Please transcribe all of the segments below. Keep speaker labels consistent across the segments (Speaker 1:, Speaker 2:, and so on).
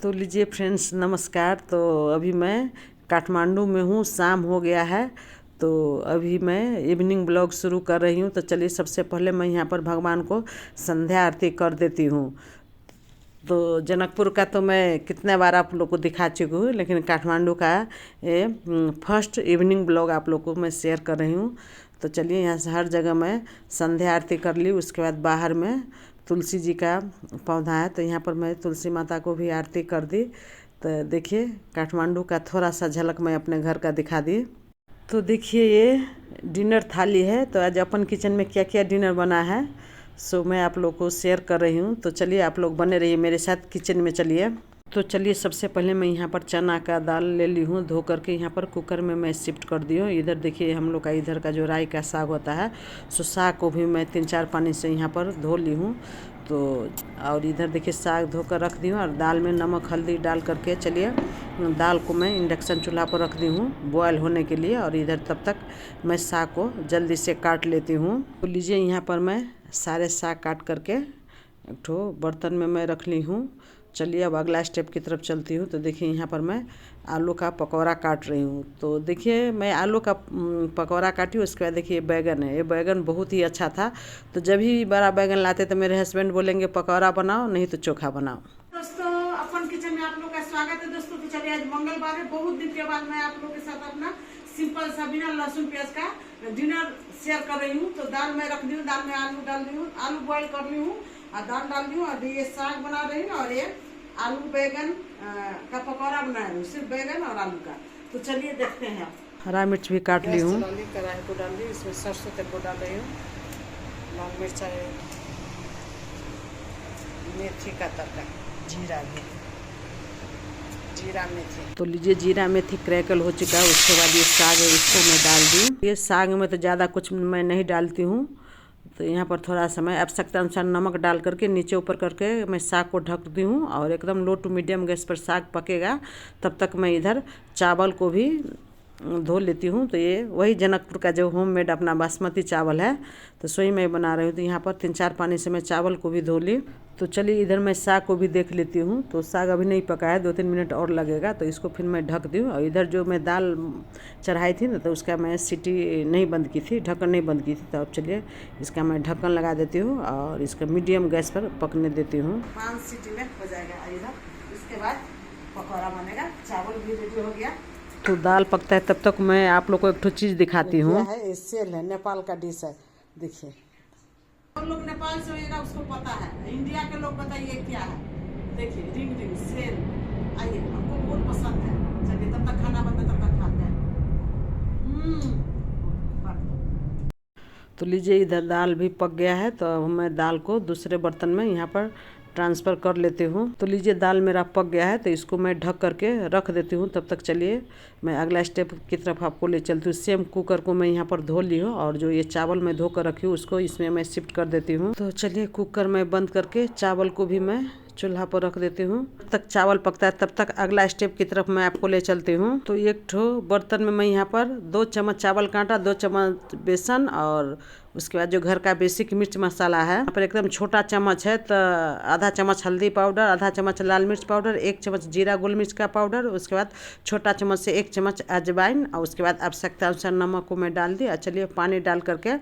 Speaker 1: तो लीजिए फ्रेंड्स, नमस्कार। तो अभी मैं काठमांडू में हूँ, शाम हो गया है। तो अभी मैं इवनिंग ब्लॉग शुरू कर रही हूँ। तो चलिए, सबसे पहले मैं यहाँ पर भगवान को संध्या आरती कर देती हूँ। तो जनकपुर का तो मैं कितने बार आप लोग को दिखा चुकी हूँ, लेकिन काठमांडू का ये फर्स्ट इवनिंग ब्लॉग आप लोग को मैं शेयर कर रही हूँ। तो चलिए, यहाँ से हर जगह मैं संध्या आरती कर ली। उसके बाद बाहर में तुलसी जी का पौधा है, तो यहाँ पर मैं तुलसी माता को भी आरती कर दी। तो देखिए, काठमांडू का थोड़ा सा झलक मैं अपने घर का दिखा दी। तो देखिए, ये डिनर थाली है। तो आज अपन किचन में क्या क्या डिनर बना है सो मैं आप लोग को शेयर कर रही हूँ। तो चलिए, आप लोग बने रहिए मेरे साथ किचन में। चलिए, तो चलिए, सबसे पहले मैं यहाँ पर चना का दाल ले ली हूँ, धो करके यहाँ पर कुकर में मैं शिफ्ट कर दी हूँ। इधर देखिए, हम लोग का इधर का जो राई का साग होता है, सो साग को भी मैं 3-4 पानी से यहाँ पर धो ली हूँ। तो और इधर देखिए, साग धोकर रख दी हूँ और दाल में नमक हल्दी डाल करके चलिए, दाल को मैं इंडक्शन चूल्हा पर रख दी हूँ बॉयल होने के लिए। और इधर तब तक मैं साग को जल्दी से काट लेती हूँ। तो लीजिए, यहाँ पर मैं सारे साग काट करके एक ठो बर्तन में मैं रख ली हूँ। चलिए, अब अगला स्टेप की तरफ चलती हूँ। तो देखिए, यहाँ पर मैं आलू का पकौड़ा काट रही हूँ। तो देखिए, मैं आलू का पकौड़ा काटी। उसके बाद देखिए, बैगन है। ये बैगन बहुत ही अच्छा था। तो जब भी बड़ा बैगन लाते तो मेरे हस्बैंड बोलेंगे पकौड़ा बनाओ, नहीं तो चोखा बनाओ।
Speaker 2: दोस्तों, अपन किचन में आप लोग का स्वागत है। दोस्तों, तो चलिए, आज मंगलवार है, बहुत दिन के बाद मैं आप लोग के साथ अपना सिंपल सा बिना लहसुन प्याज का डिनर शेयर कर रही हूँ। तो दाल मैं रख दी हूँ, दाल में आलू डाल दी हूँ, आलू बॉईल कर ली हूँ और दाल डाल दी हूँ। और ये साग बना रही हूँ और ये आलू बैगन का पकौड़ा बना रही हूँ, सिर्फ बैगन और आलू का। तो चलिए, देखते हैं।
Speaker 1: हरा मिर्च भी काट ली हूँ।
Speaker 2: कढ़ाई को डाल दी, इसमें सरसों तेल को डाल रही हूँ, लाल मिर्चा, मेथी का तड़का, जीरा भी, जीरा मेथी।
Speaker 1: तो लीजिए, जीरा मेथी क्रैकल हो चुका है। उसके बाद ये साग है, इसको मैं डाल दी। ये साग में तो ज़्यादा कुछ मैं नहीं डालती हूँ। तो यहाँ पर थोड़ा सा मैं आवश्यकता अनुसार नमक डाल करके नीचे ऊपर करके मैं साग को ढक दी हूँ। और एकदम लो टू मीडियम गैस पर साग पकेगा, तब तक मैं इधर चावल को भी धो लेती हूँ। तो ये वही जनकपुर का जो होममेड अपना बासमती चावल है, तो सोई मैं बना रही हूँ। तो यहाँ पर 3-4 पानी से मैं चावल को भी धो ली। तो चलिए, इधर मैं साग को भी देख लेती हूँ। तो साग अभी नहीं पका है, 2-3 मिनट और लगेगा। तो इसको फिर मैं ढक दी हूँ। और इधर जो मैं दाल चढ़ाई थी ना, तो उसका मैं सीटी नहीं बंद की थी, ढक्कन नहीं बंद की थी। तो अब चलिए, इसका मैं ढक्कन लगा देती हूँ और इसका मीडियम गैस पर पकने देती हूँ।
Speaker 2: 5 सीटी में हो जाएगा इधर। इसके बाद पकौड़ा बनेगा। चावल भी रेडी हो गया।
Speaker 1: तो दाल पकता है, तब तक मैं आप लोग को एक चीज़ दिखाती हूँ।
Speaker 2: है सेल है, नेपाल का डिश है। देखिए, हम लोग नेपाल से होगा, उसको पता है। इंडिया के लोग बताइए क्या है। देखिए, रिंग रिंग सेल। आइए, हमको बहुत पसंद है। चलिए, तब तक खाना बनता, तब तक खाते हैं।
Speaker 1: तो लीजिए, इधर दाल भी पक गया है। तो अब मैं दाल को दूसरे बर्तन में यहाँ पर ट्रांसफ़र कर लेती हूँ। तो लीजिए, दाल मेरा पक गया है। तो इसको मैं ढक करके रख देती हूँ। तब तक चलिए, मैं अगला स्टेप की तरफ आपको ले चलती हूँ। सेम कुकर को मैं यहाँ पर धो ली हूँ और जो ये चावल मैं धो कर रखी हूँ, उसको इसमें मैं शिफ्ट कर देती हूँ। तो चलिए, कुकर में बंद करके चावल को भी मैं चूल्हा पर रख देती हूँ। जब तक चावल पकता है, तब तक अगला स्टेप की तरफ मैं आपको ले चलती हूँ। तो एक ठो बर्तन में मैं यहाँ पर 2 चम्मच चावल काटा, 2 चम्मच बेसन और उसके बाद जो घर का बेसिक मिर्च मसाला है, यहाँ पर एकदम छोटा चम्मच है। तो आधा चम्मच हल्दी पाउडर, आधा चम्मच लाल मिर्च पाउडर, 1 चम्मच जीरा गोल मिर्च का पाउडर, उसके बाद छोटा चम्मच से 1 चम्मच अजवाइन, और उसके बाद आवश्यकता अनुसार नमक को मैं डाल दी। और चलिए, पानी डाल करके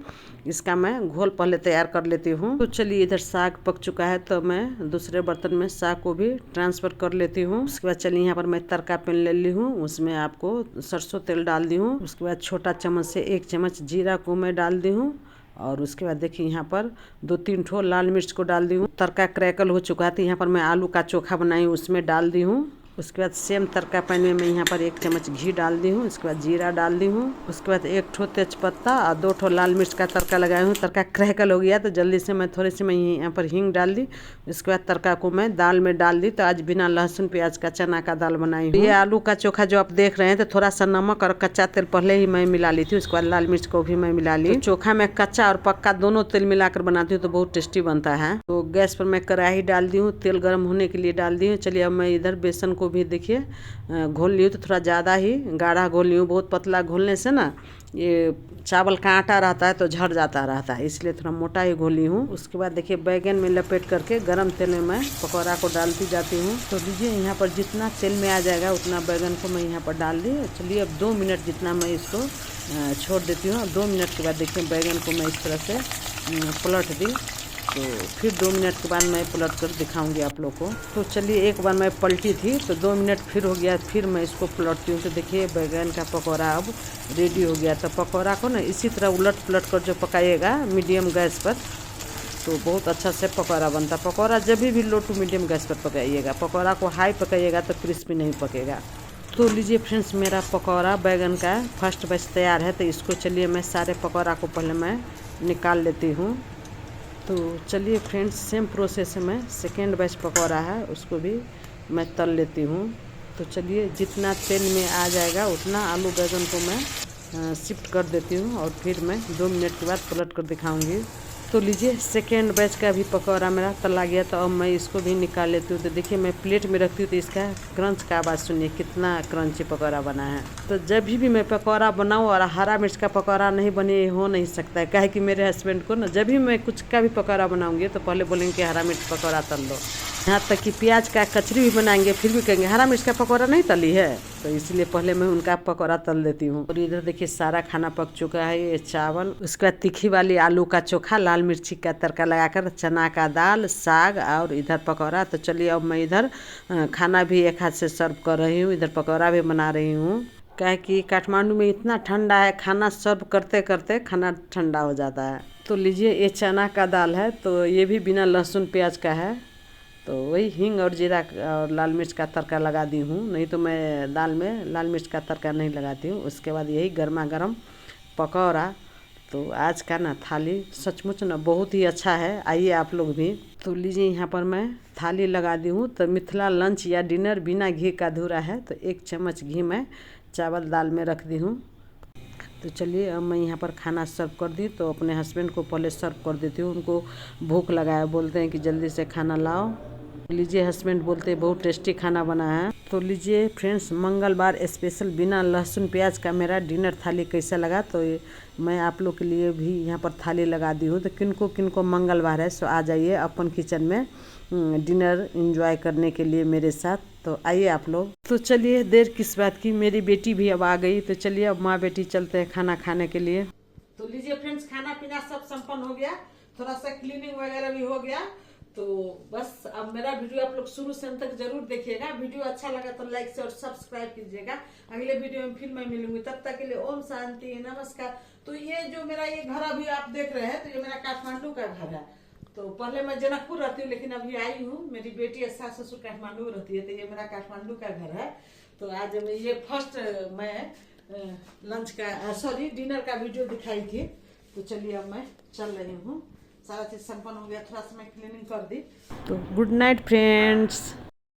Speaker 1: इसका मैं घोल पहले तैयार कर लेती हूँ। तो चलिए, इधर साग पक चुका है। तो मैं दूसरे बर्तन में साग को भी ट्रांसफ़र कर लेती हूँ। उसके बाद चलिए, यहाँ पर मैं तड़का पैन ले ली हूँ, उसमें आपको सरसों तेल डाल दी हूँ। उसके बाद छोटा चम्मच से 1 चम्मच जीरा को मैं डाल दी हूँ। और उसके बाद देखिए, यहाँ पर 2-3 ठो लाल मिर्च को डाल दी हूँ। तड़का क्रैकल हो चुका है। तो यहाँ पर मैं आलू का चोखा बनाई हूँ, उसमें डाल दी हूँ। उसके बाद सेम तड़का पैन में मैं यहाँ पर 1 चम्मच घी डाल दी हूँ। उसके बाद जीरा डाल दी हूँ। उसके बाद 1 ठो तेजपत्ता और 2 ठो लाल मिर्च का तड़का लगाई हूँ। तड़का क्रैकल हो गया तो जल्दी से मैं थोड़ी सी मैं यहाँ पर हींग डाल दी। उसके बाद तड़का को मैं दाल में डाल दी। तो आज बिना लहसुन प्याज का चना का दाल बनाई हूँ। ये आलू का चोखा जो आप देख रहे हैं, तो थोड़ा सा नमक और कच्चा तेल पहले ही मैं मिला ली थी। उसके बाद लाल मिर्च को भी मैं मिला ली। तो चोखा में कच्चा और पक्का दोनों तेल मिलाकर बनाती हूँ, तो बहुत टेस्टी बनता है। तो गैस पर मैं कढ़ाई डाल दी हूँ, तेल गर्म होने के लिए डाल दी हूँ। चलिए, अब मैं इधर बेसन को भी देखिए घोल ली हूँ, तो थोड़ा ज़्यादा ही गाढ़ा घोल ली हूँ। बहुत पतला घोलने से ना ये चावल का आटा रहता है तो झड़ जाता रहता है, इसलिए थोड़ा मोटा ही घोली हूँ। उसके बाद देखिए बैगन में लपेट करके गरम तेल में मैं पकौड़ा को डालती जाती हूँ। तो लीजिए यहाँ पर जितना तेल में आ जाएगा उतना बैगन को मैं यहाँ पर डाल दी। चलिए अब 2 मिनट जितना मैं इसको छोड़ देती हूँ। 2 मिनट के बाद देखिए बैगन को मैं इस तरह से पलट दी। तो फिर 2 मिनट के बाद मैं पलट कर दिखाऊंगी आप लोग को। तो चलिए एक बार मैं पलटी थी तो 2 मिनट फिर हो गया, फिर मैं इसको पलटती हूँ। तो देखिए बैगन का पकौड़ा अब रेडी हो गया। तो पकौड़ा को ना इसी तरह उलट पुलट कर जो पकाइएगा मीडियम गैस पर, तो बहुत अच्छा से पकौड़ा बनता है। पकौड़ा जब भी लो टू मीडियम गैस पर पकाइएगा, पकौड़ा को हाई पकाइएगा तो क्रिस्पी नहीं पकेगा। तो लीजिए फ्रेंड्स, मेरा पकौड़ा बैगन का फर्स्ट बैच तैयार है। तो इसको चलिए मैं सारे पकौड़ा को पहले मैं निकाल लेती हूँ। तो चलिए फ्रेंड्स, सेम प्रोसेस में सेकेंड बैच पकौड़ा है उसको भी मैं तल लेती हूँ। तो चलिए जितना तेल में आ जाएगा उतना आलू बैगन को मैं शिफ्ट कर देती हूँ और फिर मैं 2 मिनट के बाद पलट कर दिखाऊंगी। तो लीजिए सेकेंड बैच का भी पकौड़ा मेरा तला गया, तो अब मैं इसको भी निकाल लेती हूँ। तो देखिए मैं प्लेट में रखती हूँ तो इसका क्रंच का आवाज़ सुनिए कितना क्रंची पकौड़ा बना है। तो जब भी मैं पकौड़ा बनाऊँ और हरा मिर्च का पकौड़ा नहीं बने हो नहीं सकता है, काहे कि मेरे हस्बैंड को ना जब भी मैं कुछ का भी पकौड़ा बनाऊँगी तो पहले बोलेंगे कि हरा मिर्च पकौड़ा तल दो। यहाँ तक कि प्याज का कचरी भी बनाएंगे फिर भी कहेंगे हरा मिर्च का पकौड़ा नहीं तली है, तो इसलिए पहले मैं उनका पकौड़ा तल देती हूँ। और इधर देखिए सारा खाना पक चुका है। ये चावल, उसके बाद तीखी वाली आलू का चोखा, लाल मिर्ची का तड़का लगाकर, चना का दाल, साग और इधर पकौड़ा। तो चलिए अब मैं इधर खाना भी एक हाथ से सर्व कर रही हूँ, इधर पकौड़ा भी बना रही हूँ। क्या कि काठमांडू में इतना ठंडा है, खाना सर्व करते करते खाना ठंडा हो जाता है। तो लीजिए ये चना का दाल है, तो ये भी बिना लहसुन प्याज का है। तो वही हींग और जीरा और लाल मिर्च का तड़का लगा दी हूँ, नहीं तो मैं दाल में लाल मिर्च का तड़का नहीं लगाती हूँ। उसके बाद यही गर्मा गर्म पकौड़ा। तो आज का ना थाली सचमुच ना बहुत ही अच्छा है, आइए आप लोग भी। तो लीजिए यहाँ पर मैं थाली लगा दी हूँ। तो मिथिला लंच या डिनर बिना घी का अधूरा है, तो 1 चम्मच घी मैं चावल दाल में रख दी हूँ। तो चलिए अब मैं यहाँ पर खाना सर्व कर दी। तो अपने हस्बैंड को पहले सर्व कर देती हूँ, उनको भूख लगा है, बोलते हैं कि जल्दी से खाना लाओ। लीजिए हस्बैंड बोलते हैं बहुत टेस्टी खाना बना है। तो लीजिए फ्रेंड्स, मंगलवार स्पेशल बिना लहसुन प्याज का मेरा डिनर थाली कैसा लगा, तो मैं आप लोग के लिए भी यहाँ पर थाली लगा दी हूँ। तो किनको मंगलवार है सो आ जाइए अपन किचन में डिनर एंजॉय करने के लिए मेरे साथ। तो आइए आप लोग। तो चलिए देर किस बात की, मेरी बेटी भी अब आ गई। तो चलिए अब माँ बेटी चलते हैं खाना खाने के लिए। तो लीजिए फ्रेंड्स, खाना पीना सब संपन्न हो गया, थोड़ा सा क्लीनिंग वगैरह भी हो गया। तो बस अब मेरा वीडियो आप लोग शुरू से अंत तक जरूर देखिएगा। वीडियो अच्छा लगा तो लाइक से और सब्सक्राइब कीजिएगा। अगले वीडियो में फिर मैं मिलूंगी, तब तक के लिए ओम शांति, नमस्कार। तो ये जो मेरा ये घर अभी आप देख रहे हैं, तो ये मेरा काठमांडू का घर है। तो पहले मैं जनकपुर रहती हूँ, लेकिन अभी आई हूँ, मेरी बेटी और सास ससुर काठमांडू में रहती है। तो ये मेरा काठमांडू का घर है। तो आज ये फर्स्ट मैं लंच का डिनर का वीडियो दिखाई थी। तो चलिए अब मैं चल रही हूँ, सारा चीज संपन्न हो गया, थोड़ा सा मैं क्लीनिंग कर दी। तो गुड नाइट फ्रेंड्स।